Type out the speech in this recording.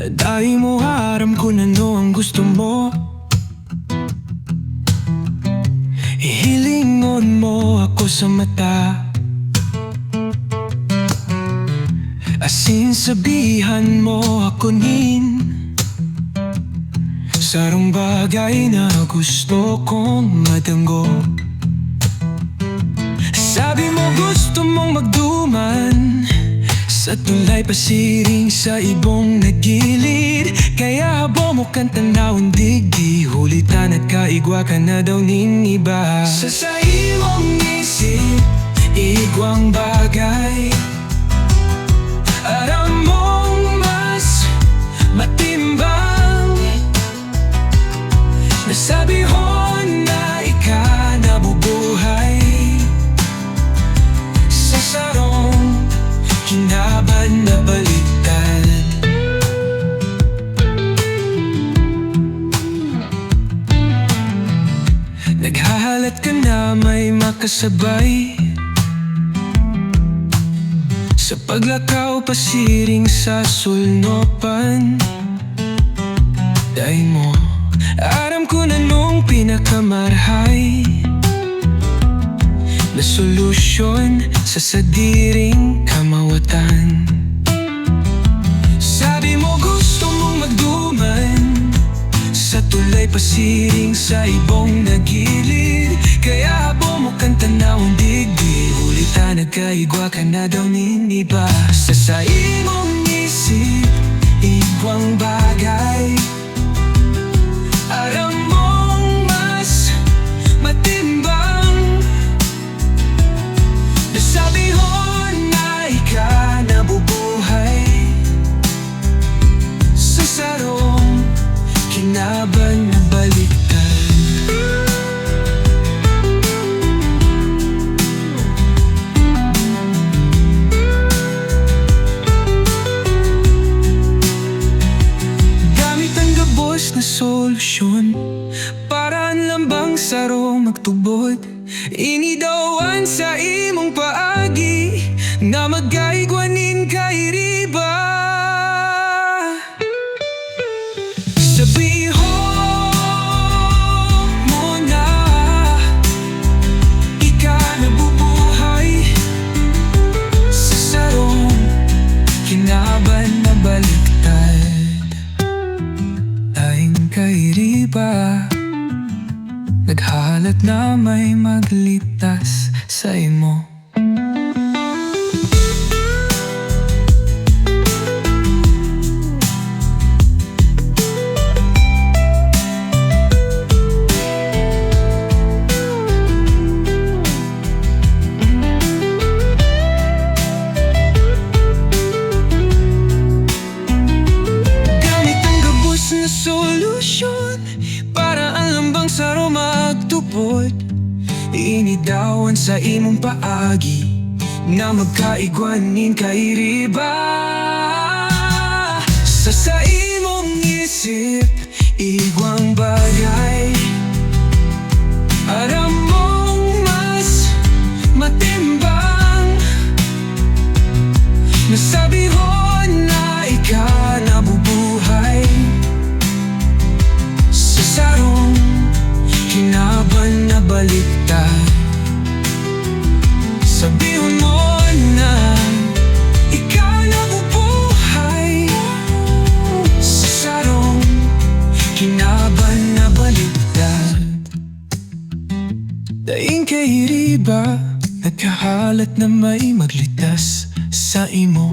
Dahil mo aram ko na no ang gusto mo. Ihilingon mo ako sa mata, asin sabihan mo ako nin sarong bagay na gusto kong matanggap. Sabi mo gusto mong magduman sa tulay pasiring sa ibong nagilid. Kaya habang mo kang tanawang digdi, hulitan at kaigwa ka na daw ning iba. Sa imong isip, igwang bagay, aram mong mas matimbang. Nasabi ho na ika nabubuhay sa sarong kinaban na baliktad. Naghahalat ka na may makasabay sa paglakaw pasiring sa sulnopan. Dahil mo aram ko na nung pinakamarhay na solusyon sa sadiring kamawatan. Sabi mo gusto mong magduman sa tulay pasiring sa ibong nagilid. Kaya habang mo kang tanawang digdi, ulitan nagkaigwa ka na daw nin iba. Sa imong isip, ibang bagay, aram mong mas matimbang. Nasabi ho na ika nabubuhay sa sarong kinaban na baliktad. Gamit ang gabos na solusyon, paraan lambang sarong magtubod. Inidawan sa imong paagi na magkaigwanin kay riba. Sabiho mo na ika nabubuhay sa sarong kinaban na baliktad. Daing kay riba, naghahalat na may maglitas sa imo. Gamit ang gabos na solusyon, paraan lambang saro magtubod. Inidawan sa imong paagi na magkaigwanin kay riba. Sa imong isip, igwang bagay, aram mong mas matimbang. Nasabi ho na ika nabubuhay sa sarong kinaban na baliktad. Sabihin mo na ikaw nabubuhay sa sarong kinaban na baliktad. Daing kay riba, nagkahalat na may maglitas sa imo.